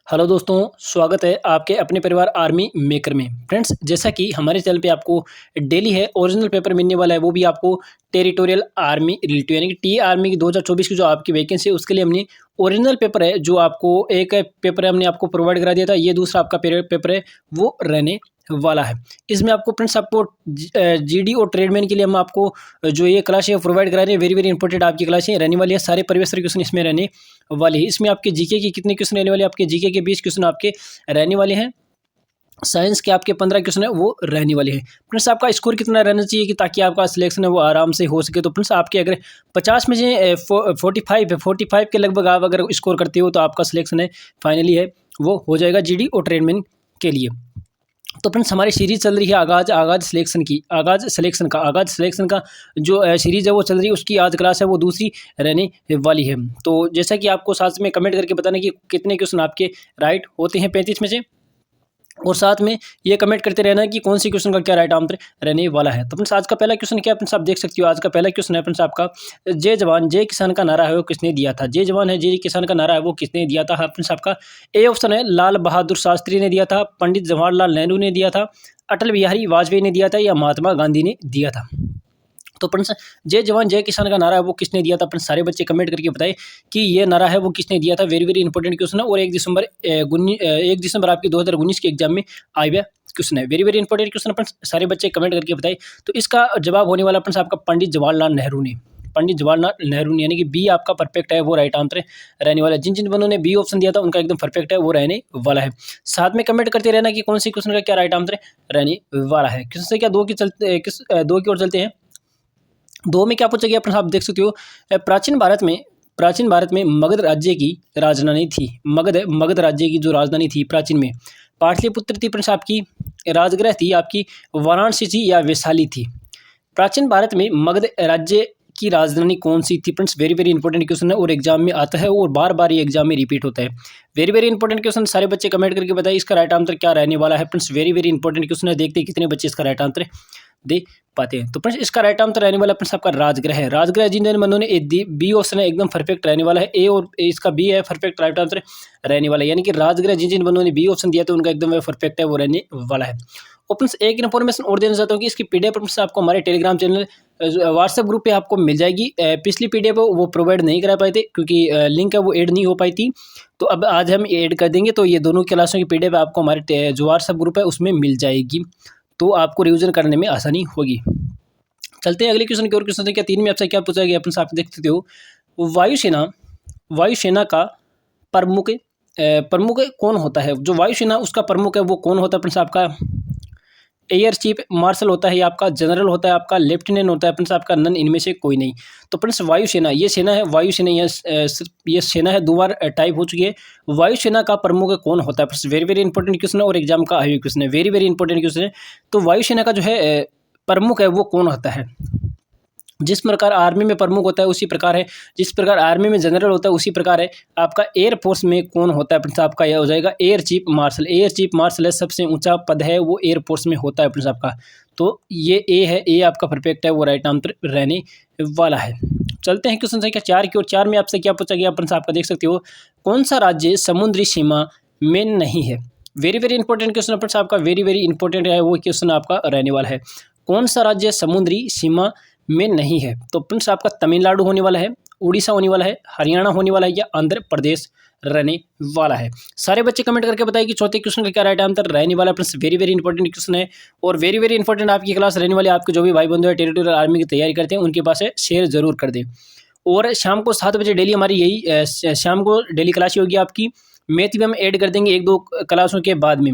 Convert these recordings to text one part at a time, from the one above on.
Hello दोस्तों, स्वागत है आपके अपने परिवार आर्मी मेकर में। फ्रेंड्स, जैसा कि हमारे चैनल पे आपको डेली है ओरिजिनल पेपर मिलने वाला है, वो भी आपको टेरिटोरियल आर्मी रिलेटिव यानी कि टी आर्मी की 2024 की जो आपकी वैकेंसी है उसके लिए हमने ओरिजिनल पेपर है जो आपको एक पेपर हमने आपको प्रोवाइड करा दिया था। ये दूसरा आपका पेपर है वो रहने वाला है। इसमें आपको फ्रेंड्स आपको जीडी और ट्रेडमैन के लिए हम आपको जो ये क्लास है प्रोवाइड करा रहे हैं। वेरी वेरी इंपॉर्टेंट आपकी क्लास है रहने वाली है। सारे प्रीवियस क्वेश्चन इसमें रहने वाले हैं। इसमें आपके जीके के कितने क्वेश्चन रहने वाले हैं? आपके जीके के 20 क्वेश्चन आपके रहने वाले हैं। साइंस के आपके 15 क्वेश्चन है वो रहने वाले हैं। फ्रेंड्स, आपका स्कोर कितना रहना चाहिए कि ताकि आपका सिलेक्शन है वो आराम से हो सके? तो फ्रेंड्स, आपके अगर 50 में से 45 के लगभग आप अगर स्कोर करते हो तो आपका सिलेक्शन है फाइनली है वो हो जाएगा जीडी और ट्रेडमैन के लिए। तो फ्रेंड्स, हमारी सीरीज चल रही है आगाज सिलेक्शन का जो सीरीज है वो चल रही है। उसकी आज क्लास है वो दूसरी रहने वाली है। तो जैसा कि आपको साथ में कमेंट करके बताना कि कितने क्वेश्चन आपके राइट होते हैं 35 में से, और साथ में ये कमेंट करते रहना कि कौन सी क्वेश्चन का क्या राइट आंसर रहने वाला है। तो फ्रेंड्स, आज का पहला क्वेश्चन क्या है फ्रेंड्स, आप देख सकते हो। आज का पहला क्वेश्चन है फ्रेंड्स आपका, जय जवान जय किसान का नारा है वो किसने दिया था? जय जवान है जय किसान का नारा है वो किसने दिया था? हाँ फ्रेंड्स, आपका ए ऑप्शन है लाल बहादुर शास्त्री ने दिया था, पंडित जवाहरलाल नेहरू ने दिया था, अटल बिहारी वाजपेयी ने दिया था, या महात्मा गांधी ने दिया था। तो फ्रेंड्स, जय जवान जय किसान का नारा है वो किसने दिया था? फ्रेंड्स, सारे बच्चे कमेंट करके बताएं कि ये नारा है वो किसने दिया था। वेरी वेरी इंपॉर्टेंट क्वेश्चन है और 1 दिसंबर आपकी 2019 के एग्जाम में आया हुआ क्वेश्चन है। Very very important question friends, सारे बच्चे कमेंट करके बताएं। तो इसका जवाब होने वाला फ्रेंड्स आपका पंडित जवाहरलाल नेहरू ने, यानी कि बी आपका परफेक्ट है वो राइट आंसर रहने वाला है। जिन जिन बंदों ने बी ऑप्शन दिया था उनका एकदम परफेक्ट है वो रहने वाला है। साथ में कमेंट करते रहना कि कौन सी क्वेश्चन का क्या राइट आंसर रहने वाला है। क्वेश्चन से क्या दो की ओर चलते हैं। दो में क्या पूछा गया फ्रेंड्स, आप देख सकते हो। प्राचीन भारत में मगध राज्य की राजधानी थी। मगध राज्य की जो राजधानी थी प्राचीन में, पाटलिपुत्र थी फ्रेंड्स आपकी, राजगृह थी आपकी, वाराणसी थी, या वैशाली थी? प्राचीन भारत में मगध राज्य की राजधानी कौन सी थी? Friends, very very important question है और एग्जाम में आता है और बार बार ये एग्जाम में रिपीट होता है। वेरी वेरी इंपॉर्टेंट क्वेश्चन, सारे बच्चे कमेंट करके बताइए इसका राइट आंसर क्या रहने वाला है। Friends, very very important question है, देखते हैं कितने बच्चे इसका राइट आंसर दे पाते हैं। तो फ्रेंड्स, इसका राइट आंसर रहने वाला फ्रेंड्स आपका राजगृह है। राजगृह जिन जिन बंदों ने बी ऑप्शन है एकदम परफेक्ट रहने वाला है। ए और इसका बी है परफेक्ट राइट आंसर रहने वाला है, यानी कि राजगृह जिन जिन बंदों ने बी ऑप्शन दिया तो उनका एकदम परफेक्ट है वो रहने वाला है। और फ्रेंड्स, एक इन्फॉर्मेशन और देना चाहता हूँ कि इसकी पीडीएफ आपको हमारे टेलीग्राम चैनल व्हाट्सएप ग्रुप पे आपको मिल जाएगी। पिछली पीडीएफ वो प्रोवाइड नहीं करा पाए थे क्योंकि लिंक है वो ऐड नहीं हो पाई थी, तो अब आज हम ऐड कर देंगे। तो ये दोनों क्लासों की पीडीएफ आपको हमारे जो व्हाट्सएप ग्रुप है उसमें मिल जाएगी, तो आपको रिविजन करने में आसानी होगी। चलते हैं अगले क्वेश्चन की ओर। क्वेश्चन संख्या 3 में आपसे क्या पूछा गया फ्रेंड्स, आप देख सकते हो। वायुसेना का प्रमुख कौन होता है? जो वायुसेना उसका प्रमुख है वो कौन होता है फ्रेंड्स? आपका एयर चीफ मार्शल होता है, या आपका जनरल होता है, आपका लेफ्टिनेंट होता है फ्रेंड्स, आपका नन इनमें से कोई नहीं। तो फ्रेंड्स, वायुसेना ये सेना है, वायुसेना ये सेना है, 2 बार टाइप हो चुकी है। वायुसेना का प्रमुख कौन होता है friends? Very very important question है और एग्जाम का हाई क्वेश्चन है। वेरी वेरी इंपॉर्टेंट क्वेश्चन है। तो वायुसेना का जो है प्रमुख है वो कौन होता है? जिस प्रकार आर्मी में प्रमुख होता है उसी प्रकार है, जिस प्रकार आर्मी में जनरल होता है उसी प्रकार है आपका एयर फोर्स में कौन होता है फ्रेंड्स? आपका यह हो जाएगा air chief marshal. Air chief marshal है, सबसे ऊंचा पद है वो एयर फोर्स में होता है फ्रेंड्स आपका। तो ये ए है, ए आपका परफेक्ट है वो राइट आंसर रहने वाला है। चलते हैं क्वेश्चन संख्या 4 की ओर। 4 में आपसे क्या पूछा गया फ्रेंड्स, आपका देख सकते हो। कौन सा राज्य समुद्री सीमा में नहीं है? Very very important question friends आपका, वेरी वेरी इंपॉर्टेंट है वो क्वेश्चन आपका रहने वाला है। कौन सा राज्य समुद्री सीमा में नहीं है? तो फ्रेंड्स, आपका तमिलनाडु होने वाला है, उड़ीसा होने वाला है, हरियाणा होने वाला है, या आंध्र प्रदेश रहने वाला है? सारे बच्चे कमेंट करके बताइए कि चौथे क्वेश्चन का क्या राइट आंसर रहने वाला है। Friends, very very important question है और वेरी वेरी इंपॉर्टेंट आपकी क्लास रहने वाली है। आपके जो भी भाई बंधु है टेरिटोरियल आर्मी की तैयारी करते हैं उनके पास है, शेयर जरूर कर दें। और शाम को 7 बजे डेली हमारी यही शाम को डेली क्लास होगी आपकी। मैथ भी हम ऐड कर देंगे 1-2 क्लासों के बाद में।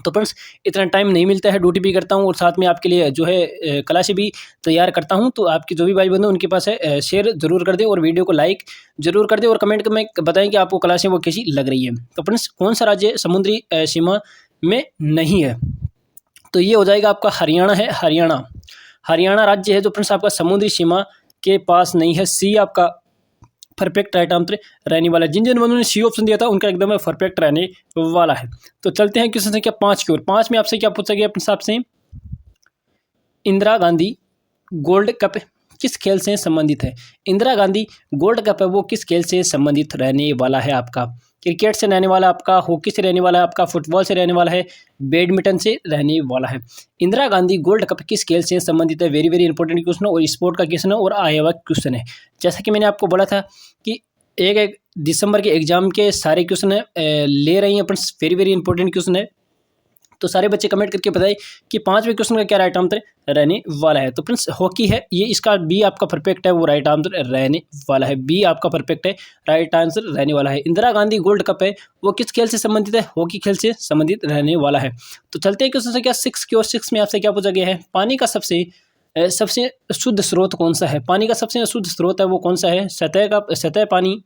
तो फ्रेंड्स, इतना टाइम नहीं मिलता है, ड्यूटी भी करता हूँ और साथ में आपके लिए जो है क्लासें भी तैयार करता हूँ। तो आपके जो भी भाई बंधु उनके पास है, शेयर जरूर कर दें और वीडियो को लाइक जरूर कर दें और कमेंट में बताएं कि आपको क्लासें वो कैसी लग रही है। तो फ्रेंड्स, कौन सा राज्य समुद्री सीमा में नहीं है? तो ये हो जाएगा आपका हरियाणा है। हरियाणा राज्य है जो फ्रेंड्स आपका समुद्री सीमा के पास नहीं है। सी आपका परफेक्ट राइट आंसर रहने वाला है। जिन जिन बंधुओं ने सी ऑप्शन दिया था उनका एकदम परफेक्ट रहने वाला है। तो चलते हैं क्वेश्चन संख्या 5 की ओर। 5 में आपसे क्या पूछा गया अपने हिसाब से, इंदिरा गांधी गोल्ड कप किस खेल से संबंधित है? इंदिरा गांधी गोल्ड कप है वो किस खेल से संबंधित रहने वाला है आपका? क्रिकेट से रहने वाला आपका, हॉकी से रहने वाला है आपका, फुटबॉल से रहने वाला है, बैडमिंटन से रहने वाला है। इंदिरा गांधी गोल्ड कप किस खेल से संबंधित है? वेरी वेरी इंपॉर्टेंट क्वेश्चन और स्पोर्ट का क्वेश्चन है और आया हुआ क्वेश्चन है। जैसा कि मैंने आपको बोला था कि एक दिसंबर के एग्जाम के सारे क्वेश्चन ले रही हैं अपन, वेरी वेरी इंपॉर्टेंट क्वेश्चन है। तो सारे बच्चे कमेंट करके बताइए कि 5वें क्वेश्चन का क्या राइट आंसर रहने वाला है। तो फ्रेंड्स हॉकी है, ये इसका बी आपका परफेक्ट है, वो राइट आंसर रहने वाला है। बी आपका परफेक्ट है, राइट आंसर रहने वाला है। इंदिरा गांधी गोल्ड कप है, वो किस खेल से संबंधित है? हॉकी खेल से संबंधित रहने वाला है। तो चलते हैं क्वेश्चन संख्या 6 की ओर। 6 में आपसे क्या पूछा गया है? पानी का सबसे शुद्ध स्रोत कौन सा है? पानी का सबसे शुद्ध स्रोत है वो कौन सा है? सतह पानी,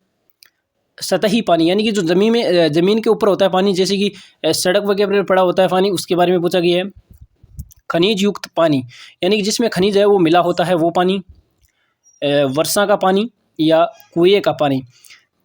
सतही पानी, यानी कि जो ज़मीन के ऊपर होता है पानी, जैसे कि सड़क वगैरह पर पड़ा होता है पानी, उसके बारे में पूछा गया है। खनिज युक्त पानी, यानी कि जिसमें खनिज है वो मिला होता है वो पानी, वर्षा का पानी या कुएं का पानी।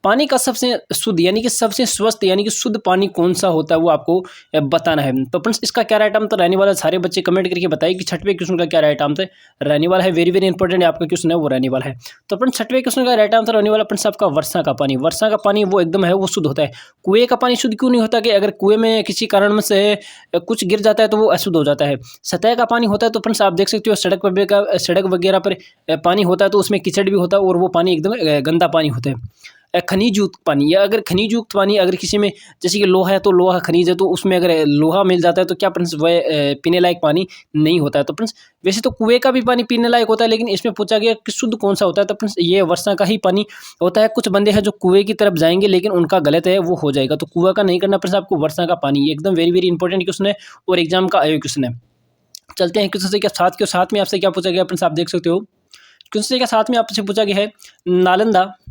पानी का सबसे शुद्ध यानी कि सबसे स्वस्थ यानी कि शुद्ध पानी कौन सा होता है वो आपको बताना है। तो फ्रेंड्स इसका क्या राइट आंसर रहने वाला है? सारे बच्चे कमेंट करके बताइए कि 6वें क्वेश्चन का क्या राइट आंसर रहने वाला है। वेरी वेरी इंपॉर्टेंट आपका क्वेश्चन है वो रहने वाला है। तो फ्रेंड्स 6वें क्वेश्चन का राइट आंसर रहने वाला फ्रेंड्स आपका वर्षा का पानी। वर्षा का पानी वो एकदम है वो शुद्ध होता है। कुएं का पानी शुद्ध क्यों नहीं होता? कि अगर कुएं में किसी कारण से कुछ गिर जाता है तो वो अशुद्ध हो जाता है। सतह का पानी होता है तो फ्रेंड्स आप देख सकते हो सड़क वगैरह पर पानी होता है तो उसमें कीचड़ भी होता है और वो पानी एकदम गंदा पानी होता है। खनिज युक्त पानी, या अगर खनिज युक्त पानी अगर किसी में, जैसे कि लोहा है तो लोहा खनिज है तो उसमें अगर लोहा मिल जाता है तो क्या फ्रेंड्स वह पीने लायक पानी नहीं होता है। तो फ्रेंड्स वैसे तो कुएं का भी पानी पीने लायक होता है, लेकिन इसमें पूछा गया कि शुद्ध कौन सा होता है। तो फ्रेंड्स ये वर्षा का ही पानी होता है। कुछ बंदे हैं जो कुएं की तरफ जाएंगे लेकिन उनका गलत है, वो हो जाएगा। तो कुएं का नहीं करना फ्रेंड्स, आपको वर्षा का पानी, एकदम वेरी वेरी इंपॉर्टेंट क्वेश्चन है और एग्जाम का आयोग क्वेश्चन है। चलते हैं क्वेश्चन से क्या साथ के साथ में आपसे क्या पूछा गया फ्रेंड्स, आप देख सकते हो। क्वेश्चन के साथ में आपसे पूछा गया है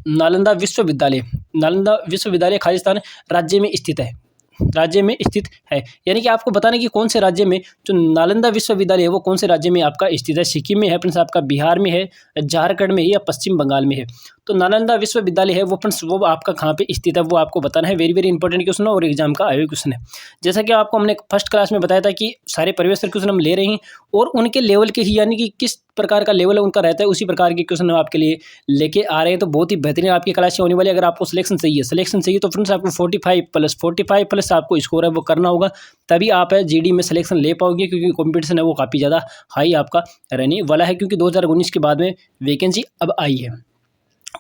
नालंदा विश्वविद्यालय। नालंदा विश्वविद्यालय खालिस्तान राज्य में स्थित है, यानी कि आपको बताना कि कौन से राज्य में जो नालंदा विश्वविद्यालय है वो कौन से राज्य में आपका स्थित है। सिक्किम में है फ्रेंड्स, आपका बिहार में है, झारखंड में है या पश्चिम बंगाल में है। तो नालंदा विश्वविद्यालय है वो फ्रेंड्स वो आपका कहाँ पे स्थित है वो आपको बताना है। वेरी वेरी इंपॉर्टेंट क्वेश्चन है और एग्जाम का आयोग क्वेश्चन है। जैसा कि आपको हमने फर्स्ट क्लास में बताया था कि सारे परिवेश क्वेश्चन हम ले रहे हैं और उनके लेवल के ही, यानी कि किस प्रकार का लेवल उनका रहता है उसी प्रकार के क्वेश्चन हम आपके लिए लेके आ रहे हैं। तो बहुत ही बेहतरीन आपकी क्लास होने वाली है। अगर आपको सिलेक्शन चाहिए तो फ्रेंड्स आपको 45 प्लस आपको स्कोर है वो करना होगा, तभी आप जीडी में सिलेक्शन ले पाओगे, क्योंकि कंपटीशन है वो काफ़ी ज़्यादा हाई आपका रहने वाला है, क्योंकि 2019 के बाद में वैकेंसी अब आई है।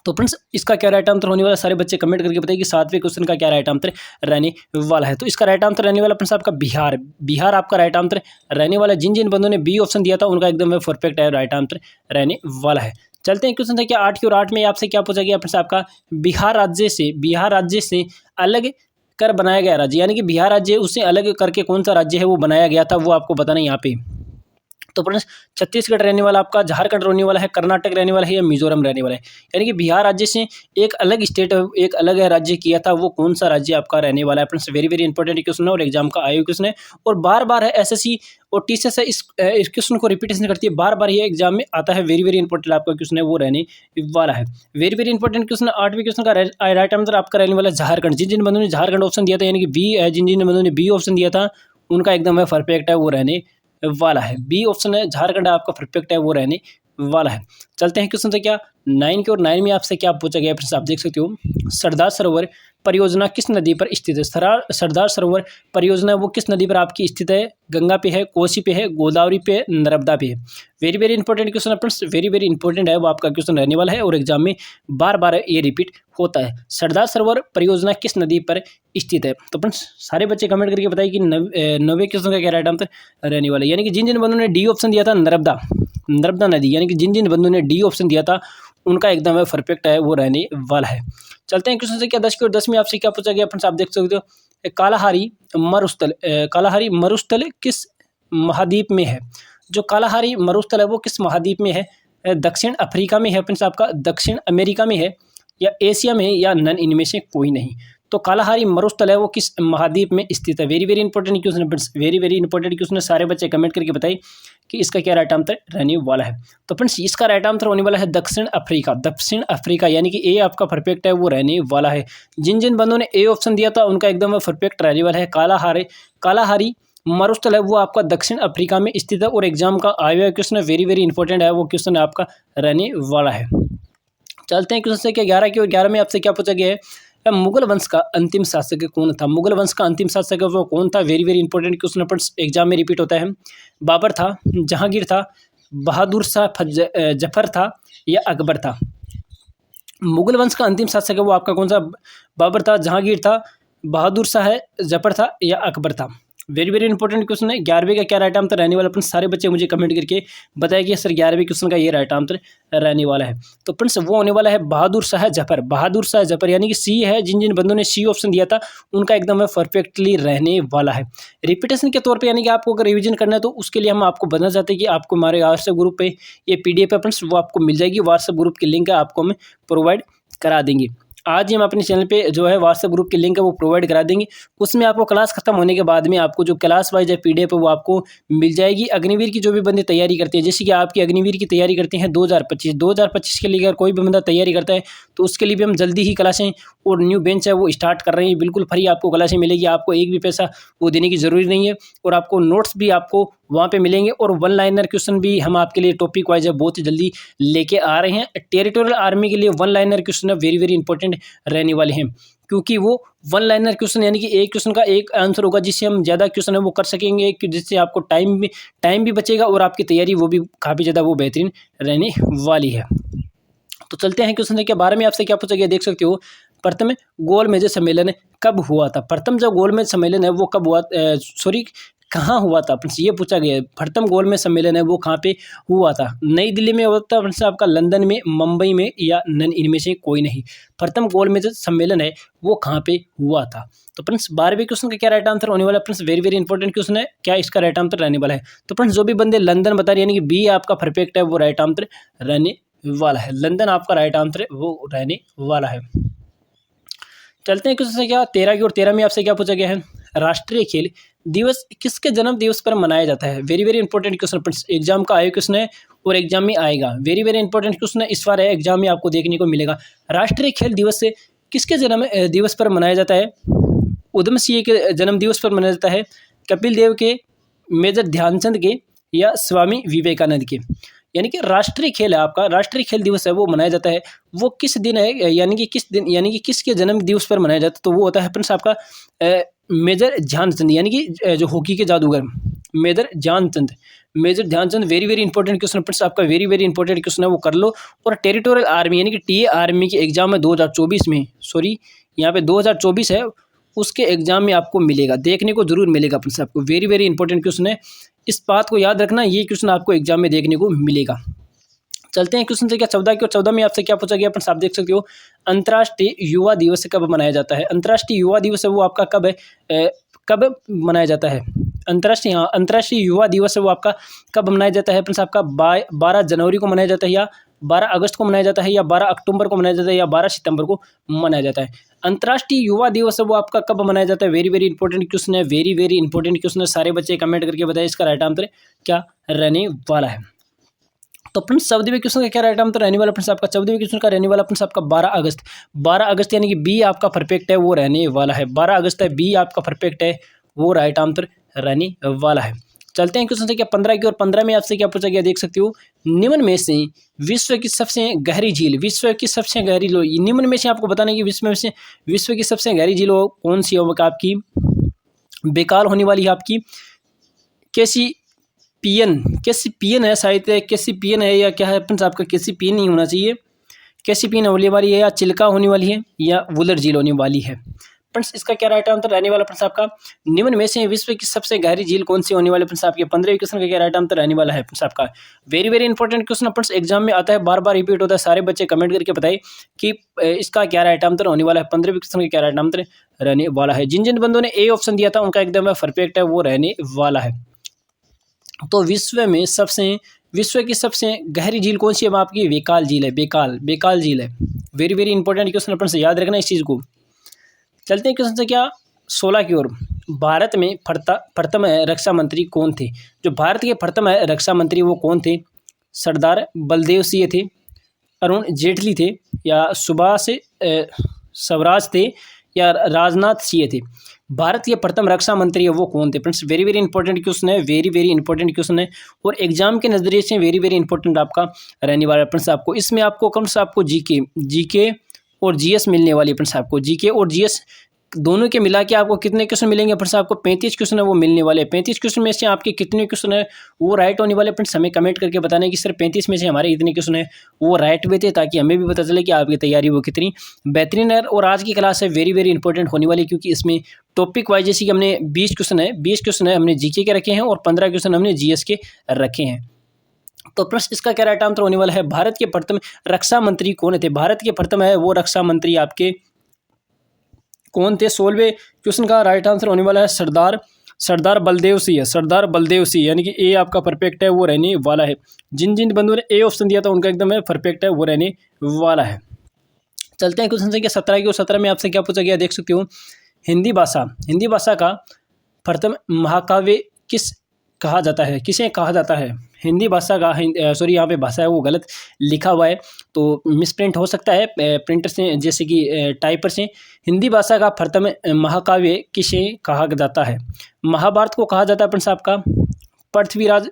तो फ्रेंड्स इसका क्या राइट आंसर होने वाला है? सारे बच्चे कमेंट करके बताइए कि 7वें क्वेश्चन का क्या राइट आंसर रहने वाला है। तो इसका राइट आंसर रहने वाला फ्रेंड्स आपका बिहार आपका राइट आंसर रहने वाला है। जिन जिन बंदों ने बी ऑप्शन दिया था उनका एकदम परफेक्ट है, राइट आंसर रहने वाला है। चलते हैं क्वेश्चन संख्या 8 की ओर। 8 में आपसे क्या पूछा गया फ्रेंड्स, आपका बिहार राज्य से अलग कर बनाया गया राज्य, यानी कि बिहार राज्य उससे अलग करके कौन सा राज्य है वो बनाया गया था, वो आपको बताना है यहाँ पे। तो फ्रेंड्स छत्तीसगढ़ रहने वाला, आपका झारखंड रहने वाला है, कर्नाटक रहने वाला है या मिजोरम रहने वाला है। यानी कि बिहार राज्य से एक अलग स्टेट, एक अलग राज्य किया था, वो कौन सा राज्य आपका रहने वाला है friends. Very very important question है और एग्जाम का आयोग क्वेश्चन है और बार बार है एसएससी और टीसीएस इस क्वेश्चन को रिपीटेशन करती है, बार बार ये एग्जाम में आता है। वेरी वेरी इंपॉर्टेंट आपका क्वेश्चन है वो रहने वाला है। वेरी वेरी इंपॉर्टेंट क्वेश्चन 8वें क्वेश्चन का राइट आंसर आपका रहने वाला है झारखंड। जिन जिन बंधुओं ने झारखंड ऑप्शन दिया था, यानी कि बी है, जिन जिन बंधुओं ने बी ऑप्शन दिया था उनका एकदम है परफेक्ट है वो रहने वाला है। बी ऑप्शन है झारखंड आपका परफेक्ट है वो रहने वाला है। चलते हैं क्वेश्चन से क्या 9 की ओर। 9 में आपसे क्या पूछा गया फ्रेंड्स, आप देख सकते हो। सरदार सरोवर परियोजना किस नदी पर स्थित है? सरदार सरोवर परियोजना वो किस नदी पर आपकी स्थित है? गंगा पे है, कोसी पे है, गोदावरी पे, नर्मदा पे है। वेरी वेरी इंपॉर्टेंट क्वेश्चन है फ्रेंड्स, वेरी वेरी इंपॉर्टेंट है वो आपका क्वेश्चन रहने वाला है और एग्जाम में बार बार ये रिपीट होता है। सरदार सरोवर परियोजना किस नदी पर स्थित है? तो फ्रेंड्स सारे बच्चे कमेंट करके बताइए कि 9वें क्वेश्चन का क्या राइट आंसर रहने वाला है। यानी कि जिन जिन बंधुओं ने डी ऑप्शन दिया था नर्मदा नदी, यानी कि जिन जिन बंधुओं ने डी ऑप्शन दिया था उनका एकदम है परफेक्ट है वो रहने वाला है। चलते हैं क्वेश्चन से क्या 10 की ओर। 10 में आपसे क्या पूछा गया फ्रेंड्स, आप देख सकते हो। कालाहारी मरुस्थल किस महाद्वीप में है? जो कालाहारी मरुस्थल है वो किस महाद्वीप में है? दक्षिण अफ्रीका में है फ्रेंड्स, आपका दक्षिण अमेरिका में है या एशिया में है या नन, इनमें से कोई नहीं। तो कालाहारी मरुस्थल है वो किस महाद्वीप में स्थित है? वेरी वेरी इंपॉर्टेंट क्वेश्चन है friends, very very important question है। सारे बच्चे कमेंट करके बताइए कि इसका क्या राइट आंसर रहने वाला है। तो फ्रेंड्स इसका राइट आंसर होने वाला है दक्षिण अफ्रीका, यानी कि ए आपका परफेक्ट है वो रहने वाला है। जिन जिन बंदों ने ए ऑप्शन दिया था उनका एकदम परफेक्ट रहने वाला है। कालाहारी मरुस्थल है वो आपका दक्षिण अफ्रीका में स्थित है और एग्जाम का आया हुआ क्वेश्चन है, वेरी वेरी इंपॉर्टेंट है वो क्वेश्चन आपका रहने वाला है। चलते हैं क्वेश्चन से क्या 11 की ओर। 11 में आपसे क्या पूछा गया है, मुगल वंश का अंतिम शासक कौन था? मुगल वंश का अंतिम शासक वो कौन था? Very very important question friends, exam में रिपीट होता है। बाबर था, जहांगीर था, बहादुर शाह जफर था या अकबर था? मुगल वंश का अंतिम शासक है वो आपका कौन सा? बाबर था, जहांगीर था, बहादुर शाह जफर था या अकबर था? वेरी वेरी इंपॉर्टेंट क्वेश्चन है। 11वें का क्या राइट आंसर रहने वाला? फ्रेंड्स सारे बच्चे मुझे कमेंट करके बताया कि सर 11वें क्वेश्चन का ये राइट आंसर रहने वाला है। तो फ्रेंड्स वो होने वाला है बहादुर शाह जफर। बहादुर शाह जफर यानी कि सी है, जिन जिन बंदों ने सी ऑप्शन दिया था उनका एकदम परफेक्टली रहने वाला है। रिपीटेशन के तौर पर यानी कि आपको अगर रिविजन करना है तो उसके लिए हम आपको बताना चाहते हैं कि आपको हमारे व्हाट्सएप ग्रुप पे ये PDF है फ्रेंड्स, वो आपको मिल जाएगी। व्हाट्सएप ग्रुप की लिंक है, आपको हम प्रोवाइड करा देंगे। आज ही हम अपने चैनल पे जो है व्हाट्सएप ग्रुप की लिंक है वो प्रोवाइड करा देंगे। उसमें आपको क्लास खत्म होने के बाद में आपको जो क्लास वाइज है PDF है वो आपको मिल जाएगी। अग्निवीर की जो भी बंदे तैयारी करते हैं, जैसे कि आपकी अग्निवीर की तैयारी करते हैं 2025 के लिए अगर कोई भी बंदा तैयारी करता है तो उसके लिए भी हम जल्दी ही क्लासें और न्यू बेंच है वो स्टार्ट कर रहे हैं। बिल्कुल फ्री आपको क्लासें मिलेगी, आपको एक भी पैसा वो देने की ज़रूरी नहीं है। और आपको नोट्स भी आपको वहाँ पे मिलेंगे और वन लाइनर क्वेश्चन भी हम आपके लिए टॉपिक वाइज है बहुत ही जल्दी लेके आ रहे हैं। टेरिटोरियल आर्मी के लिए वन लाइनर क्वेश्चन है वेरी वेरी इंपॉर्टेंट रहने वाले हैं, क्योंकि वो वन लाइनर क्वेश्चन यानी कि एक क्वेश्चन का एक आंसर होगा, जिससे हम ज़्यादा क्वेश्चन है वो कर सकेंगे, जिससे आपको टाइम भी बचेगा और आपकी तैयारी वो भी काफ़ी ज़्यादा वो बेहतरीन रहने वाली है। तो चलते हैं क्वेश्चन संख्या 12 में। आपसे क्या पूछा गया देख सकते हो। प्रथम गोलमेज सम्मेलन कब हुआ था? प्रथम जो गोलमेज सम्मेलन है वो कब हुआ, कहाँ हुआ था? फ्रेंड्स ये पूछा गया है। प्रथम गोलमेज सम्मेलन है वो कहाँ पे हुआ था? नई दिल्ली में हुआ था फ्रेंड्स, आपका लंदन में, मुंबई में या नन, इनमें से कोई नहीं। प्रथम गोलमेज सम्मेलन है वो कहाँ पे हुआ था? तो फ्रेंड्स 12वें क्वेश्चन का क्या राइट आंसर होने वाला है? Friends very very important question है, क्या इसका राइट आंसर रहने वाला है? तो फ्रेंड्स जो भी बंदे लंदन बता रहे यानी कि बी आपका परफेक्ट है, वो राइट आंसर रहने वाला है। लंदन आपका राइट आंसर है वो रहने वाला है। चलते हैं क्वेश्चन क्या 13 की और 13 में आपसे क्या पूछा गया है। राष्ट्रीय खेल दिवस किसके जन्म दिवस पर मनाया जाता है? Very very important question, exam का आया क्वेश्चन है और एग्जाम में आएगा। वेरी वेरी इंपॉर्टेंट क्वेश्चन है, इस बार है एग्जाम में आपको देखने को मिलेगा। राष्ट्रीय खेल दिवस से किसके जन्म दिवस पर मनाया जाता है? उधम सिंह के जन्म दिवस पर मनाया जाता है, कपिल देव के, मेजर ध्यानचंद के या स्वामी विवेकानंद के? यानी कि राष्ट्रीय खेल है आपका, राष्ट्रीय खेल दिवस है वो मनाया जाता है, वो किस दिन है, यानी कि किस दिन, यानी कि किसके जन्म दिवस पर मनाया जाता है? तो वो होता है फ्रेंड्स आपका मेजर ध्यानचंद, यानी कि जो हॉकी के जादूगर major Dhyanchand. Very very important question friends, आपका वेरी वेरी इंपॉर्टेंट क्वेश्चन है वो कर लो। और टेरिटोरियल आर्मी यानी कि टीए आर्मी के एग्जाम में 2024 में, यहाँ पे 2024 है, उसके एग्जाम में आपको मिलेगा, देखने को जरूर मिलेगा फ्रेंड्स आपको। वेरी वेरी इंपॉर्टेंट क्वेश्चन है, इस बात को याद रखना, ये क्वेश्चन आपको एग्जाम में देखने को मिलेगा। चलते हैं क्वेश्चन संख्या 14 की, और 14 में आपसे क्या पूछा गया फ्रेंड्स, आप देख सकते हो। अंतर्राष्ट्रीय युवा दिवस कब मनाया जाता है? अंतर्राष्ट्रीय युवा दिवस है वो आपका कब है, कब मनाया जाता है? अंतर्राष्ट्रीय युवा दिवस है वो आपका कब मनाया जाता है फ्रेंड्स? आपका 12 जनवरी को मनाया जाता है, या 12 अगस्त को मनाया जाता है, या 12 अक्टूबर को मनाया जाता है, या 12 सितंबर को मनाया जाता है? अंतर्राष्ट्रीय युवा दिवस है वो आपका कब मनाया जाता है? वेरी वेरी इंपॉर्टेंट क्वेश्चन है, वेरी वेरी इंपॉर्टेंट क्वेश्चन है। सारे बच्चे कमेंट करके बताइए इसका राइट आंसर क्या रहने वाला है। तो फ्रेंड्स 14वें क्वेश्चन का क्या राइट आंसर रहने वाला फ्रेंड्स आपका? 14वें क्वेश्चन का रहने वाला फ्रेंड्स आपका 12 अगस्त यानी कि बी आपका परफेक्ट है वो रहने वाला है। 12 अगस्त है, बी आपका परफेक्ट है वो राइट आंसर रहने वाला है। चलते हैं क्वेश्चन संख्या 15 की, और 15 में आपसे क्या पूछा गया देख सकते हो। निम्न में से विश्व की सबसे गहरी झील, विश्व की सबसे गहरी निम्न में से आपको बताना है कि विश्व की सबसे गहरी झील कौन सी होगा आपकी? बेकार होने वाली है आपकी कैसीपियन है, शायद कैसीपियन है या क्या है फ्रेंड्स आपका? कैसीपियन नहीं होना चाहिए, कैसीपियन होने वाली है, या चिल्का होने वाली है, या वुलर झील होने वाली है? फ्रेंड्स इसका क्या राइट आंसर रहने वाला फ्रेंड्स आपका? निम्न में से विश्व की सबसे गहरी झील कौन सी होने वाली फ्रेंड्स आपके? 15वें क्वेश्चन का क्या राइट आंसर रहने वाला है फ्रेंड्स आपका? Very very important question friends, exam में आता है, बार बार रिपीट होता है। सारे बच्चे कमेंट करके बताइए कि इसका क्या राइट आंसर होने वाला है। 15वें क्वेश्चन का क्या राइट आंसर रहने वाला है? जिन जिन बंदों ने ए ऑप्शन दिया था उनका एकदम परफेक्ट है वो रहने वाला है। तो विश्व की सबसे गहरी झील कौन सी है आपकी? बेकाल झील है, बेकाल झील है। वेरी वेरी इंपॉर्टेंट क्वेश्चन अपन से याद रखना इस चीज़ को। चलते हैं क्वेश्चन से क्या 16 की ओर। भारत में प्रथम रक्षा मंत्री कौन थे? जो भारत के प्रथम रक्षा मंत्री वो कौन थे? सरदार बलदेव सिंह थे, अरुण जेटली थे, या सुभाष स्वराज थे, या राजनाथ सिंह थे? भारत के प्रथम रक्षा मंत्री है वो कौन थे friends? Very very important question है, वेरी वेरी इंपॉर्टेंट क्वेश्चन है, और एग्जाम के नजरिए से वेरी वेरी इंपॉर्टेंट आपका रहने वाला है फ्रेंड्स। आपको इसमें आपको कौन सा आपको जीके और जीएस मिलने वाली है। फ्रेंड्स आपको जीके और जीएस दोनों के मिला के आपको कितने क्वेश्चन मिलेंगे? फ्रेंड्स आपको 35 क्वेश्चन है वो मिलने वाले हैं। 35 क्वेश्चन में से आपके कितने क्वेश्चन है वो राइट होने वाले? फ्रेंड्स हमें कमेंट करके बताना है कि सर 35 में से हमारे इतने क्वेश्चन है वो राइट हुए थे, ताकि हमें भी पता चले कि आपकी तैयारी वो कितनी बेहतरीन है। और आज की क्लास है वेरी वेरी इंपॉर्टेंट होने वाली, क्योंकि इसमें टॉपिक वाइज जैसे कि हमने 20 क्वेश्चन है हमने जीके के रखे हैं और 15 क्वेश्चन हमने जीएस के रखे हैं। तो प्रश्न इसका क्या राइट आंसर होने वाला है? भारत के प्रथम रक्षा मंत्री कौन थे? भारत के प्रथम है वो रक्षा मंत्री आपके कौन थे? 16वें क्वेश्चन का राइट आंसर होने वाला है सरदार बलदेव सिंह है। सरदार बलदेव सिंह, यानी कि ए आपका परफेक्ट है वो रहने वाला है। जिन जिन बंधुओं ने ए ऑप्शन दिया था उनका एकदम है परफेक्ट है वो रहने वाला है। चलते हैं क्वेश्चन संख्या 17 की। और 17 में आपसे क्या पूछा गया देख सकते हो। हिंदी भाषा का प्रथम महाकाव्य कहा जाता है? किसे कहा जाता है? हिंदी भाषा का सॉरी यहाँ पे भाषा है वो गलत लिखा हुआ है, तो मिसप्रिंट हो सकता है प्रिंटर से, जैसे कि टाइपर से। हिंदी भाषा का प्रथम महाकाव्य किसे कहा जाता है? महाभारत को कहा जाता है फ्रेंड्स आपका, पृथ्वीराज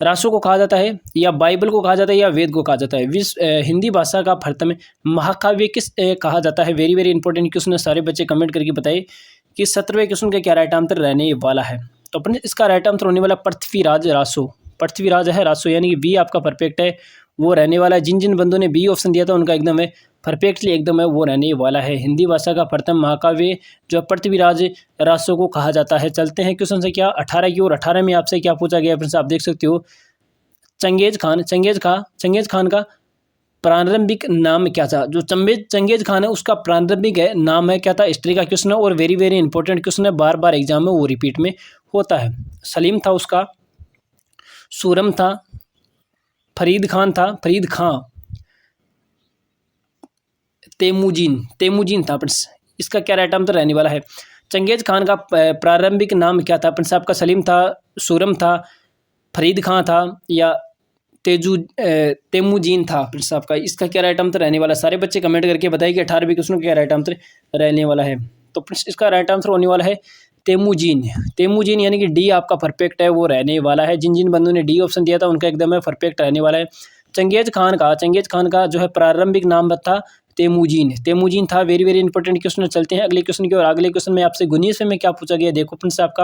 रासो को कहा जाता है, या बाइबल को कहा जाता है, या वेद को कहा जाता है? हिंदी भाषा का प्रथम महाकाव्य किस कहा जाता है? वेरी वेरी इंपॉर्टेंट क्वेश्चन है, सारे बच्चे कमेंट करके बताइए कि 17वें क्वेश्चन का क्या राइट आंसर रहने वाला है। तो अपने इसका राइट आंसर होने वाला पृथ्वीराज रासो। पृथ्वीराज है रासो, यानी कि बी आपका परफेक्ट है वो रहने वाला है। जिन जिन बंदों ने बी ऑप्शन दिया था उनका एकदम है परफेक्टली एकदम है वो रहने वाला है। हिंदी भाषा का प्रथम महाकाव्य जो पृथ्वीराज रासो को कहा जाता है। चलते हैं क्वेश्चन संख्या 18 की। और 18 में आपसे क्या पूछा गया फ्रेंड्स आप देख सकते हो। चंगेज खान का प्रारंभिक नाम क्या था? जो चंगेज खान है उसका प्रारंभिक नाम है क्या था? हिस्ट्री का क्वेश्चन है और वेरी वेरी इंपॉर्टेंट क्वेश्चन है, बार बार एग्जाम में वो रिपीट में होता है। सलीम था उसका, सूरम था, फरीद खान, तेमुजीन था। इसका क्या राइट आंसर रहने वाला है? चंगेज खान का प्रारंभिक नाम क्या था? आपका सलीम था, सूरम था, फरीद खान था, या तेमुजीन था आपका? इसका क्या राइट आंसर रहने वाला है? सारे बच्चे कमेंट करके बताइए कि 18वें क्वेश्चन का क्या राइट आंसर रहने वाला है। तो इसका राइट आंसर होने वाला है तेमुजीन, यानी कि डी आपका परफेक्ट है वो रहने वाला है। जिन जिन बंदों ने डी ऑप्शन दिया था उनका एकदम है परफेक्ट रहने वाला है। चंगेज खान का जो है प्रारंभिक नाम था तेमुजीन था। Very very important question. चलते हैं अगले क्वेश्चन की। और अगले क्वेश्चन में आपसे 19वें में क्या पूछा गया देखो फ्रेंड्स आपका।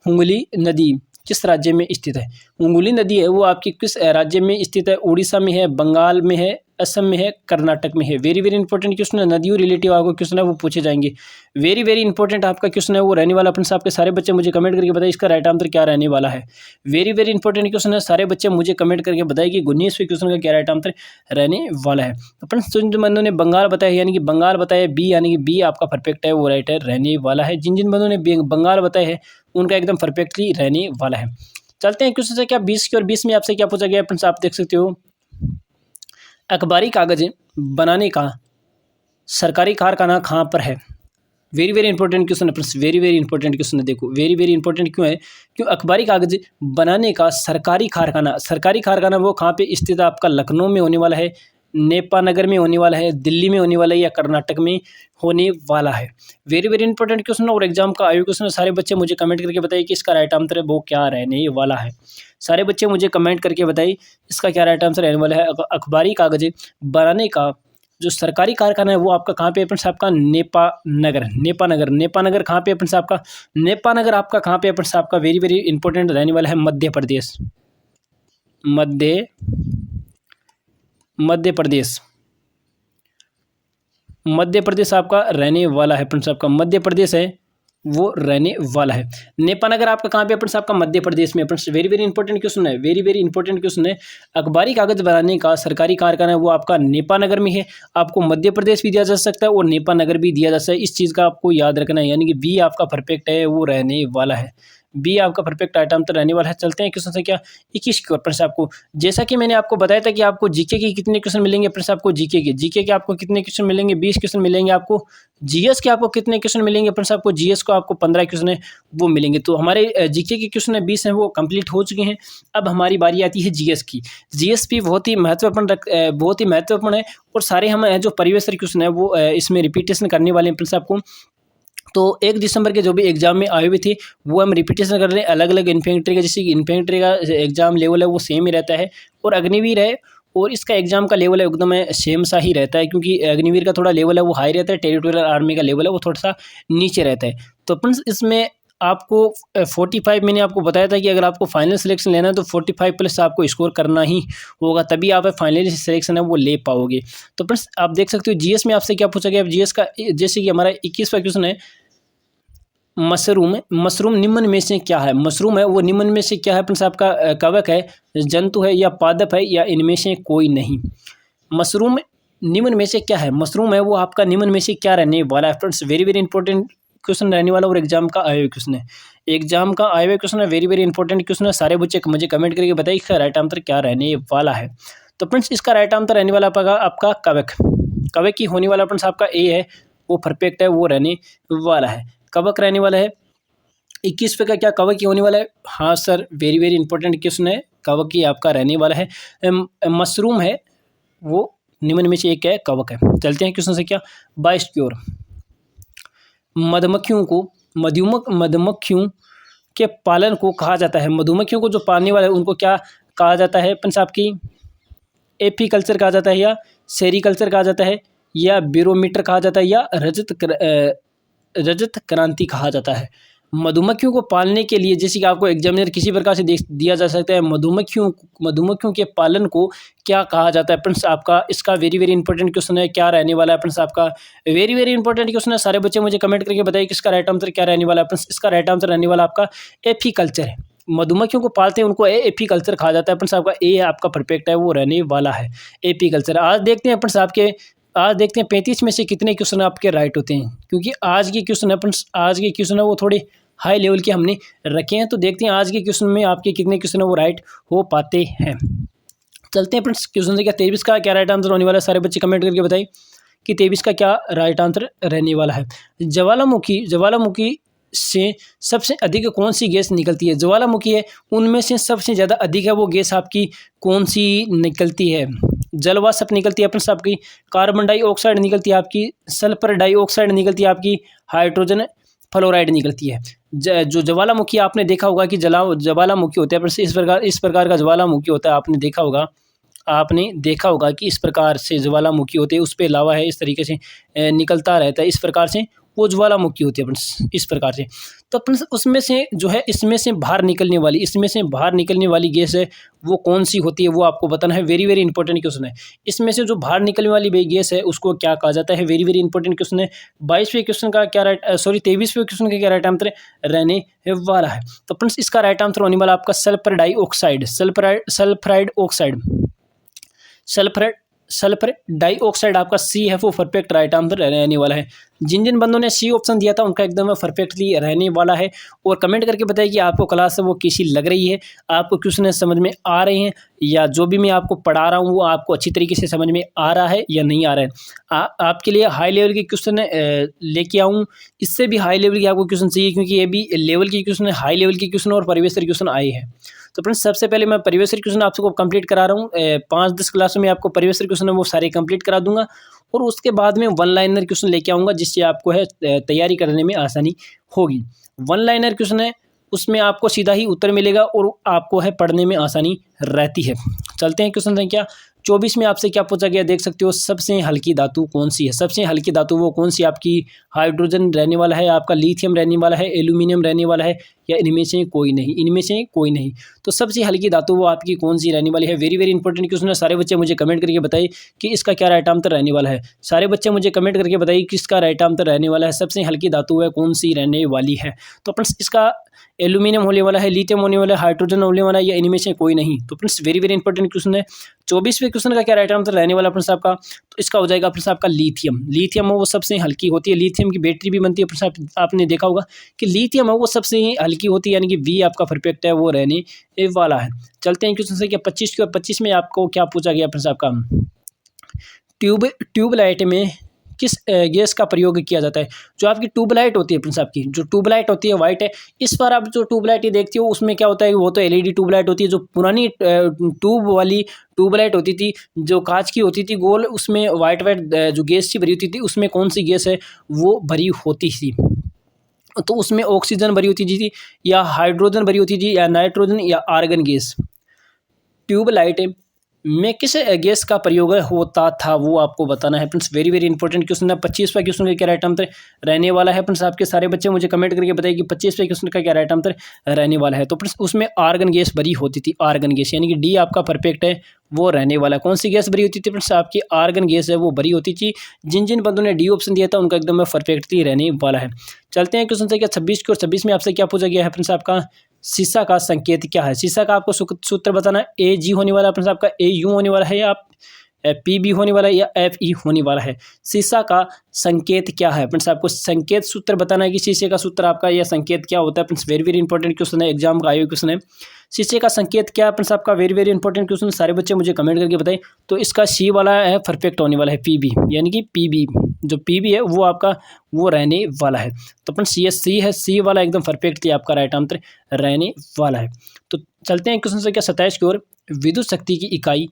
हुंगली नदी किस राज्य में स्थित है? हुंगली नदी है वो आपकी किस राज्य में स्थित है? उड़ीसा में है, बंगाल में है, असम में है, कर्नाटक में है? वेरी वेरी इंपॉर्टेंट क्वेश्चन है, नदियों रिलेटिव आपको क्वेश्चन है वो पूछे जाएंगे। वेरी वेरी इंपॉर्टेंट आपका क्वेश्चन है वो रहने वाला। फ्रेंड्स आपके सारे बच्चे मुझे कमेंट करके बताइए इसका राइट आंसर क्या रहने वाला है। वेरी वेरी इंपॉर्टेंट क्वेश्चन है, सारे बच्चे मुझे कमेंट करके बताइए कि 19वें क्वेश्चन का क्या राइट आंसर रहने वाला है। तो फ्रेंड्स जिन बंदों ने बंगाल बताया यानी कि बंगाल बताया बी, यानी कि बी आपका परफेक्ट है वो राइट है रहने वाला है। जिन जिन बंदों ने बंगाल बताया है उनका एकदम परफेक्टली रहने वाला है। चलते हैं क्वेश्चन से क्या 20 की। और 20 में आपसे क्या पूछा गया फ्रेंड्स आप देख सकते हो। अखबारी कागज बनाने का सरकारी कारखाना कहाँ पर है? वेरी वेरी इंपॉर्टेंट क्वेश्चन है friends, very very important question है। देखो वेरी वेरी इंपॉर्टेंट क्यों है? क्यों अखबारी कागज बनाने का सरकारी कारखाना वो कहाँ पे स्थित है? आपका लखनऊ में होने वाला है, नेपानगर में होने वाला है, दिल्ली में होने वाला है, या कर्नाटक में होने वाला है? वेरी वेरी इंपॉर्टेंट क्वेश्चन और एग्जाम का आयु क्वेश्चन। सारे बच्चे मुझे कमेंट करके बताइए कि इसका राइट आंसर है वो क्या रहने वाला है। सारे बच्चे मुझे कमेंट करके बताइए इसका क्या राइट आंसर रहने वाला है। अखबारी कागज बनाने का जो सरकारी कारखाना है वो आपका कहाँ पे है फ्रेंड्स? आपका नेपानगर कहाँ पे है फ्रेंड्स? आपका नेपानगर आपका कहाँ पे है फ्रेंड्स? आपका वेरी वेरी इंपॉर्टेंट रहने वाला है मध्य प्रदेश आपका रहने वाला है फ्रेंड्स। आपका मध्य प्रदेश है वो रहने वाला है। नेपानगर आपका कहाँ पे फ्रेंड्स? आपका मध्य प्रदेश में friends. Very very important question है, वेरी वेरी इंपॉर्टेंट क्वेश्चन है। अखबारी कागज बनाने का सरकारी कारखाना है वो आपका नेपानगर में है। आपको मध्य प्रदेश भी दिया जा सकता है और नेपानगर भी दिया जा सकता है, इस चीज़ का आपको याद रखना है। यानी कि बी आपका परफेक्ट है वो रहने वाला है, बी आपका परफेक्ट आइटम तो रहने वाला है। चलते हैं क्वेश्चन संख्या 21 की ओर। फ्रेंड्स आपको जैसा कि मैंने आपको बताया था कि आपको जीके के कितने क्वेश्चन मिलेंगे फ्रेंड्स? आपको जीके के आपको कितने क्वेश्चन मिलेंगे? 20 क्वेश्चन मिलेंगे आपको। जीएस के आपको कितने क्वेश्चन मिलेंगे फ्रेंड्स? आपको जीएस को आपको 15 क्वेश्चन है वो मिलेंगे। तो हमारे जीके के क्वेश्चन है 20 हैं वो कंप्लीट हो चुके हैं। अब हमारी बारी आती है जीएस की। जीएस भी बहुत ही महत्वपूर्ण है और सारे हम जो परिवेश क्वेश्चन है वो इसमें रिपीटेशन करने वाले हैं फ्रेंड्स आपको। तो 1 दिसंबर के जो भी एग्जाम में आए हुए थे वो हम रिपीटेशन कर रहे हैं अलग अलग इन्फेंट्री का। जैसे कि इन्फेंट्री का एग्जाम लेवल है वो सेम ही रहता है और अग्निवीर है और इसका एग्ज़ाम का लेवल है एकदम सेम सा ही रहता है, क्योंकि अग्निवीर का थोड़ा लेवल है वो हाई रहता है, टेरिटोरियल आर्मी का लेवल है वो थोड़ा सा नीचे रहता है। तो फ्रेंड्स इसमें आपको 45 मैंने आपको बताया था कि अगर आपको फाइनल सिलेक्शन लेना है तो 45 प्लस आपको स्कोर करना ही होगा, तभी आप फाइनली सिलेक्शन है वो ले पाओगे। तो फ्रेंड्स आप देख सकते हो जीएस में आपसे क्या पूछा गया। जीएस का जैसे कि हमारा 21वां क्वेश्चन है, मशरूम निम्न में से क्या है। मशरूम है वो निम्न में से क्या है फ्रेंड्स, आपका कवक है, जंतु है या पादप है या इनमें से कोई नहीं। मशरूम निम्न में से क्या है, मशरूम है वो आपका निम्न में से क्या रहने वाला है। Friends very very important question रहने वाला और एग्जाम का आया हुआ क्वेश्चन है, एग्जाम का आया हुआ क्वेश्चन है, वेरी वेरी इंपॉर्टेंट क्वेश्चन है। सारे बच्चे मुझे कमेंट करके बताइए इसका राइट आंसर क्या रहने वाला है। तो फ्रेंड्स इसका राइट आंसर रहने वाला आपका कवक, कवक की होने वाला फ्रेंड्स आपका ए है वो परफेक्ट है, वो रहने वाला है, कवक रहने वाला है। 21 का क्या कवक की होने वाला है। हाँ sir very very important question है, कवक की आपका रहने वाला है। मशरूम है वो निम्न में से एक है, कवक है। चलते हैं क्वेश्चन से क्या 22 की ओर। मधुमक्खियों को मधुमक्खियों के पालन को कहा जाता है। मधुमक्खियों को जो पालने वाले उनको क्या कहा जाता है फ्रेंड्स, आपकी एपीकल्चर कहा जाता है या सेरीकल्चर कहा जाता है या बैरोमीटर कहा जाता है या रजत क्रांति कहा जाता है। मधुमक्खियों को पालने के लिए जैसे कि आपको एग्जामिनर किसी प्रकार से दिया जा सकता है, मधुमक्खियों के पालन को क्या कहा जाता है फ्रेंड्स, आपका इसका वेरी वेरी इंपॉर्टेंट क्वेश्चन है, क्या रहने वाला है फ्रेंड्स, आपका वेरी वेरी इंपॉर्टेंट क्वेश्चन है। सारे बच्चे मुझे कमेंट करके बताइए किसका राइट आंसर क्या रहने वाला है फ्रेंड्स। इसका राइट आंसर रहने वाला आपका एपीकल्चर है। मधुमक्खियों को पालते हैं उनको एपीकल्चर कहा जाता है फ्रेंड्स, आपका ए आपका परफेक्ट है वो रहने वाला है एपीकल्चर। आज देखते हैं फ्रेंड्स आज देखते हैं 35 में से कितने क्वेश्चन आपके राइट होते हैं, क्योंकि आज के क्वेश्चन है फ्रेंड्स, आज के क्वेश्चन है वो थोड़े हाई लेवल के हमने रखे हैं। तो देखते हैं आज के क्वेश्चन में आपके कितने क्वेश्चन है वो राइट हो पाते हैं। चलते हैं फ्रेंड्स क्वेश्चन से क्या 23 का क्या राइट आंसर होने वाला है। सारे बच्चे कमेंट करके बताइए कि 23 का क्या राइट आंसर रहने वाला है। ज्वालामुखी से सबसे अधिक कौन सी गैस निकलती है। ज्वालामुखी है उनमें से सबसे ज़्यादा अधिक है वो गैस आपकी कौन सी निकलती है। जलवाष्प निकलती है फ्रेंड्स आपकी, कार्बन डाइऑक्साइड निकलती है आपकी, सल्फर डाइऑक्साइड निकलती है आपकी, हाइड्रोजन फ्लोराइड निकलती है। जो ज्वालामुखी आपने देखा होगा कि ज्वालामुखी होता है फ्रेंड्स, इस प्रकार का ज्वालामुखी होता है, आपने देखा होगा कि इस प्रकार से ज्वालामुखी होते हैं, उस पर अलावा है इस तरीके से निकलता रहता है, इस प्रकार से वो ज्वालामुखी होती है फ्रेंड्स, इस प्रकार से। तो फ्रेंड्स उसमें से जो है इसमें से बाहर निकलने वाली गैस है वो कौन सी होती है वो आपको बताना है। वेरी वेरी इंपॉर्टेंट क्वेश्चन है। इसमें से जो बाहर निकलने वाली गैस है उसको क्या कहा जाता है, वेरी वेरी इंपॉर्टेंट क्वेश्चन है। 23वें क्वेश्चन का क्या 23वें क्वेश्चन का क्या राइट आंसर रहने वाला है। तो फ्रेंड्स इसका राइट आंसर होने वाला आपका सल्फर डाइऑक्साइड आपका सी है वो परफेक्ट राइट आंसर रहने वाला है। जिन बंदों ने सी ऑप्शन दिया था उनका एकदम परफेक्टली रहने वाला है। और कमेंट करके बताइए कि आपको क्लास वो कैसी लग रही है, आपको क्वेश्चन समझ में आ रहे हैं या जो भी मैं आपको पढ़ा रहा हूँ वो आपको अच्छी तरीके से समझ में आ रहा है या नहीं आ रहा है। आपके लिए हाई लेवल के क्वेश्चन लेके आऊँ, इससे भी हाई लेवल के आपको क्वेश्चन चाहिए, क्योंकि ये भी लेवल के क्वेश्चन, हाई लेवल के क्वेश्चन और परिवेश क्वेश्चन आए हैं। तो फ्रेंड्स सबसे पहले मैं परिवेश क्वेश्चन आपको कंप्लीट करा रहा हूँ। 5-10 क्लासों में आपको परिवेश क्वेश्चन है वो सारे कंप्लीट करा दूंगा और उसके बाद में वन लाइनर क्वेश्चन लेके आऊँगा, जिससे आपको है तैयारी करने में आसानी होगी। वन लाइनर क्वेश्चन है उसमें आपको सीधा ही उत्तर मिलेगा और आपको है पढ़ने में आसानी रहती है। चलते हैं क्वेश्चन संख्या 24 में आपसे क्या पूछा गया देख सकते हो। सबसे हल्की धातु कौन सी है। सबसे हल्की धातु वो कौन सी आपकी हाइड्रोजन रहने वाला है, आपका लिथियम रहने वाला है, एल्यूमिनियम रहने वाला है या इनमें से कोई नहीं। तो सबसे हल्की धातु वो आपकी कौन सी रहने वाली है। वेरी वेरी इंपॉर्टेंट क्वेश्चन है। सारे बच्चे मुझे कमेंट करके बताइए कि इसका क्या राइट आंसर रहने वाला है। सारे बच्चे मुझे कमेंट करके बताइए कि इसका राइट आंसर रहने वाला है। सबसे हल्की धातु है कौन सी रहने वाली है। तो फ्रेंड्स इसका एल्यूमिनियम होने वाला है, लिथियम होने वाला है, हाइड्रोजन होने वाला है या इनमें से कोई नहीं। तो friends very very important question है। 24वें क्वेश्चन का क्या राइट आंसर रहने वाला फ्रेंड्स आपका, तो इसका हो जाएगा फ्रेंड्स आपका लिथियम वो सबसे हल्की होती है। लिथियम की बैटरी भी बनती है फ्रेंड्स, आपने देखा होगा कि लिथियम है वो सबसे हल्की होती है, यानी कि वी आपका परफेक्ट है वो रहने वाला है। चलते हैं क्वेश्चन से क्या 25 की, और 25 में आपको क्या पूछा गया फ्रेंड्स आपका ट्यूबलाइट में किस गैस का प्रयोग किया जाता है। जो आपकी ट्यूबलाइट होती है फ्रेंड्स, आपकी जो ट्यूबलाइट होती है वाइट है। इस बार आप जो ट्यूबलाइट ये देखती हो उसमें क्या होता है, वो तो एलईडी ट्यूबलाइट होती है। जो पुरानी ट्यूब वाली ट्यूबलाइट होती थी जो कांच की होती थी गोल, उसमें वाइट जो गैस सी भरी होती थी, उसमें कौन सी गैस है वो भरी होती थी। तो उसमें ऑक्सीजन भरी होती थी या हाइड्रोजन भरी होती थी या नाइट्रोजन या आर्गन गैस। ट्यूबलाइट में किस गैस का प्रयोग होता था वो आपको बताना है friends. Very very important question है। 25वां क्वेश्चन का क्या राइट आंसर रहने वाला है फ्रेंड्स। आपके सारे बच्चे मुझे कमेंट करके बताइए कि 25वें क्वेश्चन का क्या राइट आंसर रहने वाला है। तो फ्रेंड्स उसमें आर्गन गैस भरी होती थी, आर्गन गैस, यानी कि डी आपका परफेक्ट है, वो रहने वाला है। कौन सी गैस भरी होती थी फ्रेंड्स? आपकी आर्गन गैस है वो भरी होती थी। जिन जिन बंदों ने डी ऑप्शन दिया था उनका एकदम परफेक्टली रहने वाला है। चलते हैं क्वेश्चन संख्या 26 की, और 26 में आपसे क्या पूछा गया है फ्रेंड्स? आपका सीसा का संकेत क्या है? सीसा का आपको सूत्र बताना है। ए जी होने वाला है फ्रेंड्स, आपका ए यू होने वाला है, या आप पी बी होने वाला है, या एफ ई होने वाला है। सीसा का संकेत क्या है फ्रेंड्स? आपको संकेत सूत्र बताना है कि शीशे का सूत्र आपका या संकेत क्या होता है friends. Very very important question है, एग्जाम का आयो क्वेश्चन है। शीशे का संकेत क्या है फ्रेंड्स? आपका वेरी वेरी इंपॉर्टेंट क्वेश्चन, सारे बच्चे मुझे कमेंट करके बताएं। तो इसका सी वाला है परफेक्ट होने वाला है, पी बी, यानी कि पी बी, जो पी बी है वो आपका वो रहने वाला है। तो फ्रेंड्स सी एस सी है, सी वाला एकदम परफेक्टली आपका राइट आंसर रहने वाला है। तो चलते हैं क्वेश्चन संख्या 27 की ओर। विद्युत शक्ति की इकाई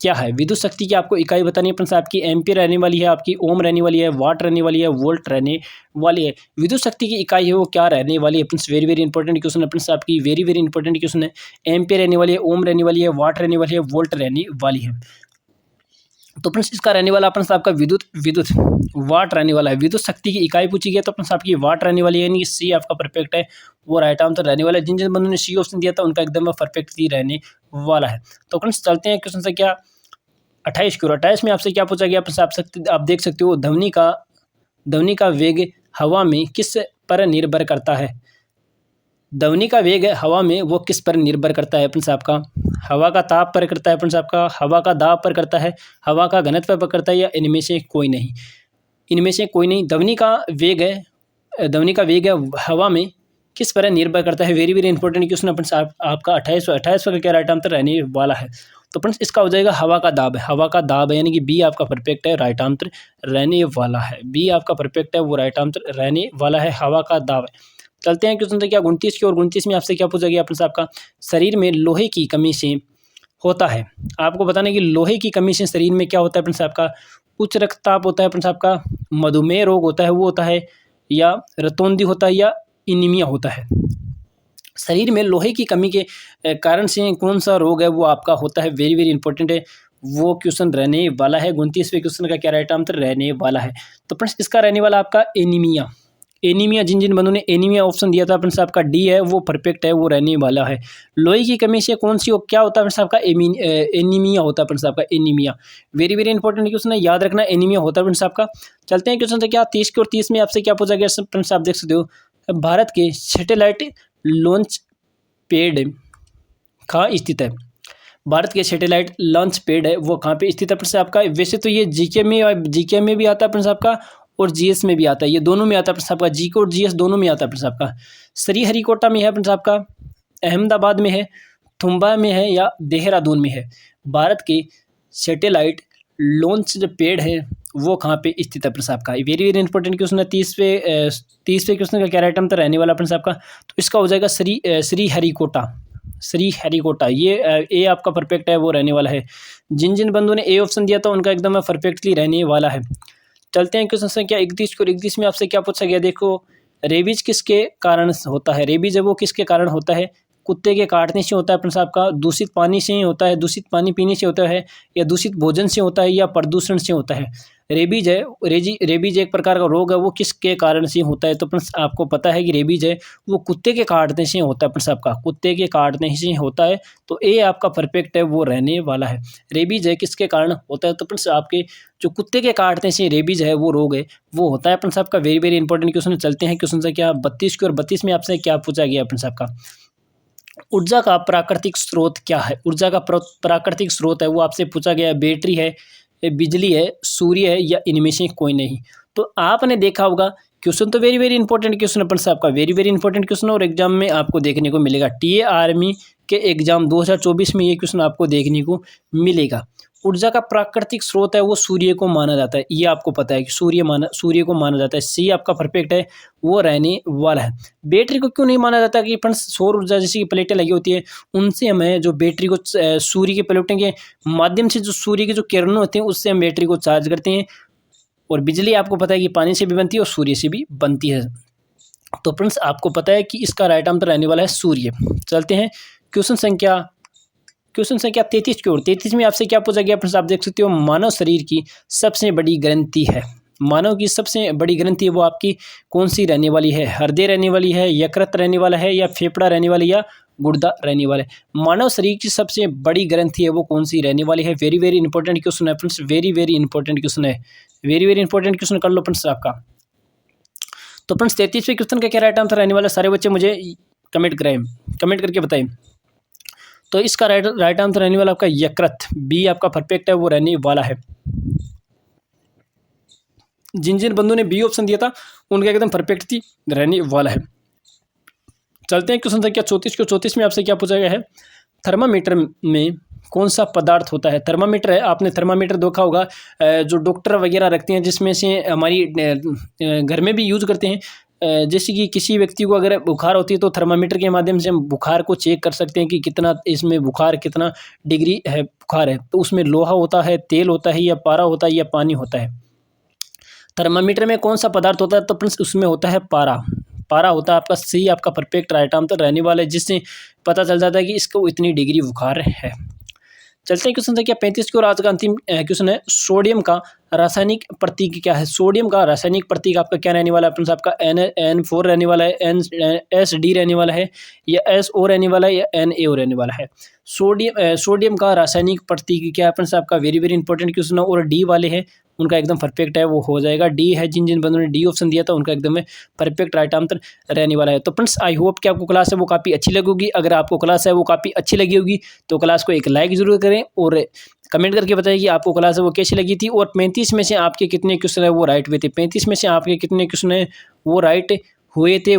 क्या है? विद्युत शक्ति की आपको इकाई बतानी है फ्रेंड्स। आपकी एम्पियर रहने वाली है, आपकी ओम रहने वाली है, वाट रहने वाली है, वोल्ट रहने वाली है। विद्युत शक्ति की इकाई है वो क्या रहने वाली है friends? Very very important question है फ्रेंड्स, आपकी वेरी वेरी इंपॉर्टेंट क्वेश्चन है। एम्पियर रहने वाली है, ओम रहने वाली है, वाट रहने वाली है, वोल्ट रहने वाली है। तो फ्रेंड्स इसका रहने वाला फ्रेंड्स आपका विद्युत वाट रहने वाला है। विद्युत शक्ति की इकाई पूछी गई तो फ्रेंड्स आपकी वाट रहने वाली है, यानी कि सी आपका परफेक्ट है, वो राइट आंसर रहने वाला है। जिन जिन बंदों ने सी ऑप्शन दिया था उनका एकदम परफेक्टली रहने वाला है। तो फ्रेंड्स चलते हैं क्वेश्चन संख्या 28 की ओर। 28 में आपसे क्या पूछा गया? आप देख सकते हो, ध्वनि का वेग हवा में किस पर निर्भर करता है? ध्वनि का वेग हवा में वो किस पर निर्भर करता है फ्रेंड्स? आपका हवा का ताप पर करता है फ्रेंड्स, आपका हवा का दाब पर करता है, हवा का घनत्व पर करता है, या इनमें से कोई नहीं? इनमें से कोई नहीं। ध्वनि का वेग है हवा में किस पर निर्भर करता है? Very very important question friends. आपका 28वां का क्या राइट आंसर रहने वाला है? तो फ्रेंड्स इसका हो जाएगा हवा का दाब है, हवा का दाब है, यानी कि बी आपका परफेक्ट है, राइट आंसर रहने वाला है। बी आपका परफेक्ट है, वो राइट आंसर रहने वाला है, हवा का दाब है। चलते हैं क्वेश्चन संख्या 29 की ओर। 29 में आपसे क्या पूछा गया फ्रेंड्स? आपका शरीर में लोहे की कमी से होता है। आपको बताना है कि लोहे की कमी से शरीर में क्या होता है फ्रेंड्स? आपका उच्च रक्तचाप होता है फ्रेंड्स, आपका मधुमेह रोग होता है वो होता है, या रतौंधी होता है, या एनीमिया होता है। शरीर में लोहे की कमी के कारण से कौन सा रोग है वो आपका होता है? वेरी वेरी इंपॉर्टेंट है, वो क्वेश्चन रहने वाला है। 29वें क्वेश्चन का क्या राइट आंसर रहने वाला है? तो फ्रेंड्स इसका रहने वाला आपका एनीमिया। एनीमिया, जिन जिन बंदों ने एनीमिया ऑप्शन दिया था फ्रेंड्स, आपका डी है वो परफेक्ट है, वो रहने वाला है। लोहे की कमी से कौन सी क्या होता है फ्रेंड्स? आपका एनीमिया होता है फ्रेंड्स, आपका anaemia. Very very important question है, याद रखना, एनीमिया होता है फ्रेंड्स आपका। चलते हैं क्वेश्चन से क्या 30 की, और 30 में आपसे क्या पूछा गया फ्रेंड्स? आप देख सकते हो, भारत के सैटेलाइट लॉन्च पैड कहाँ स्थित है? भारत के सैटेलाइट लॉन्च पैड है वो कहाँ पे स्थित है फ्रेंड्स? आपका वैसे तो ये जीके में भी आता है फ्रेंड्स आपका, और जीएस में भी आता है, ये दोनों में आता है फ्रेंड्स आपका, जीके और जीएस दोनों में आता है फ्रेंड्स आपका। श्रीहरिकोटा में है फ्रेंड्स आपका, अहमदाबाद में है, थुम्बा में है, या देहरादून में है? भारत के सैटेलाइट लॉन्च जो पैड है वो कहाँ पे स्थित है फ्रेंड्स आपका? वेरी वेरी इंपॉर्टेंट क्वेश्चन है। 30वें क्वेश्चन का क्या राइट आंसर रहने वाला फ्रेंड्स आपका? तो इसका हो जाएगा श्रीहरिकोटा। ये ए आपका परफेक्ट है, वो रहने वाला है। जिन जिन बंदों ने ए ऑप्शन दिया था उनका एकदम परफेक्टली रहने वाला है। चलते हैं क्वेश्चन संख्या 31 को। 31 में आपसे क्या पूछा गया? देखो, रेबीज किसके कारण होता है? रेबीज है वो किसके कारण होता है? कुत्ते के काटने से होता है फ्रेंड्स आपका, दूषित पानी से होता है, दूषित पानी पीने से होता है, या दूषित भोजन से होता है, या प्रदूषण से होता है? रेबीज एक प्रकार का रोग है, वो किसके कारण से होता है? तो फ्रेंड्स आपको पता है कि रेबीज है वो कुत्ते के काटने से होता है फ्रेंड्स आपका, कुत्ते के काटने से होता है। तो ए आपका परफेक्ट है, वो रहने वाला है। रेबीज है किसके कारण होता है? तो फ्रेंड्स आपके जो कुत्ते के काटने से रेबीज है वो रोग है वो होता है फ्रेंड्स आपका। Very very important question. चलते हैं क्वेश्चन संख्या 32 की, और 32 में आपसे क्या पूछा गया फ्रेंड्स आपका? ऊर्जा का प्राकृतिक स्रोत क्या है? ऊर्जा का प्राकृतिक स्रोत है वो आपसे पूछा गया है। बैटरी है, बिजली है, सूर्य है, या इनमें से कोई नहीं? तो आपने देखा होगा क्वेश्चन, तो वेरी वेरी इंपॉर्टेंट क्वेश्चन है फ्रेंड्स आपका, वेरी वेरी इंपॉर्टेंट क्वेश्चन, और एग्जाम में आपको देखने को मिलेगा। टीए आर्मी के एग्जाम 2024 में ये क्वेश्चन आपको देखने को मिलेगा। ऊर्जा का प्राकृतिक स्रोत है वो सूर्य को माना जाता है, ये आपको पता है कि सूर्य को माना जाता है। सी आपका परफेक्ट है, वो रहने वाला है। बैटरी को क्यों नहीं माना जाता? कि फ्रेंड्स सौर ऊर्जा जैसी प्लेटें लगी होती है, उनसे हमें जो बैटरी को सूर्य के प्लेटों के माध्यम से जो सूर्य की जो किरणें होती हैं उससे हम बैटरी को चार्ज करते हैं। और बिजली आपको पता है कि पानी से भी बनती है और सूर्य से भी बनती है। तो फ्रेंड्स आपको पता है कि इसका राइट आंसर रहने वाला है सूर्य। चलते हैं क्वेश्चन संख्या क्वेश्चन संख्या 33 की ओर। 33 में आपसे क्या पूछा गया प्रश्न आप देख सकते हो, मानव शरीर की सबसे बड़ी ग्रंथि है। मानव की सबसे बड़ी ग्रंथि वो आपकी कौन सी रहने वाली है? हृदय रहने वाली है, यकृत रहने वाला है, या फेफड़ा रहने वाली, या गुर्दा रहने वाला है? मानव शरीर की सबसे बड़ी ग्रंथि है वो कौन सी रहने वाली है? वेरी वेरी इंपॉर्टेंट क्वेश्चन है friends, very very important question है, वेरी वेरी इंपॉर्टेंट क्वेश्चन कर लो फ्रेंड्स आपका। तो फ्रेंड्स 33वें क्वेश्चन का क्या राइट आंसर रहने वाला है? सारे बच्चे मुझे कमेंट कराएं, कमेंट करके बताएं। तो इसका राइट आंसर रहने वाला आपका यकृत, बी आपका परफेक्ट है वो रहने वाला है। जिन जिन बंधुओं ने बी ऑप्शन दिया था उनका एकदम परफेक्ट थी, रहने वाला है। चलते हैं क्वेश्चन संख्या 34 को। 34 में आपसे क्या पूछा गया है? थर्मामीटर में कौन सा पदार्थ होता है? थर्मामीटर है, आपने थर्मामीटर देखा होगा जो डॉक्टर वगैरह रखते हैं, जिसमें से हमारी घर में भी यूज़ करते हैं। जैसे कि किसी व्यक्ति को अगर बुखार होती है तो थर्मामीटर के माध्यम से हम बुखार को चेक कर सकते हैं कि कितना इसमें बुखार, कितना डिग्री है बुखार है। तो उसमें लोहा होता है, तेल होता है, या पारा होता है, या पानी होता है? थर्मामीटर में कौन सा पदार्थ होता है? तो प्लस उसमें होता है पारा, पारा होता है आपका सी आपका परफेक्ट राइट आंसर रहने वाला है, जिससे पता चल जाता है कि इसको इतनी डिग्री बुखार है। चलते हैं क्वेश्चन संख्या 35 की और आज का अंतिम क्वेश्चन है, सोडियम का रासायनिक प्रतीक क्या है? सोडियम का रासायनिक प्रतीक आपका क्या रहने वाला है फ्रेंड्स? आपका N4 रहने वाला है, SD रहने वाला है, या SO रहने वाला है, या NaO रहने वाला है? सोडियम का रासायनिक प्रतीक क्या है फ्रेंड्स? आपका वेरी वेरी इंपॉर्टेंट क्वेश्चन है, और डी वाले हैं उनका एकदम परफेक्ट है वो हो जाएगा। डी है, जिन जिन बंदों ने डी ऑप्शन दिया था उनका एकदम परफेक्ट राइट आंसर रहने वाला है। तो फ्रेंड्स आई होप कि आपको क्लास है वो काफ़ी अच्छी लगी होगी। अगर आपको क्लास है वो काफ़ी अच्छी लगी होगी तो क्लास को एक लाइक ज़रूर करें और कमेंट करके बताइए कि आपको क्लास है वो कैसी लगी थी, और 35 में से आपके कितने क्वेश्चन है वो राइट हुए थे? 35 में से आपके कितने क्वेश्चन है वो राइट हुए थे?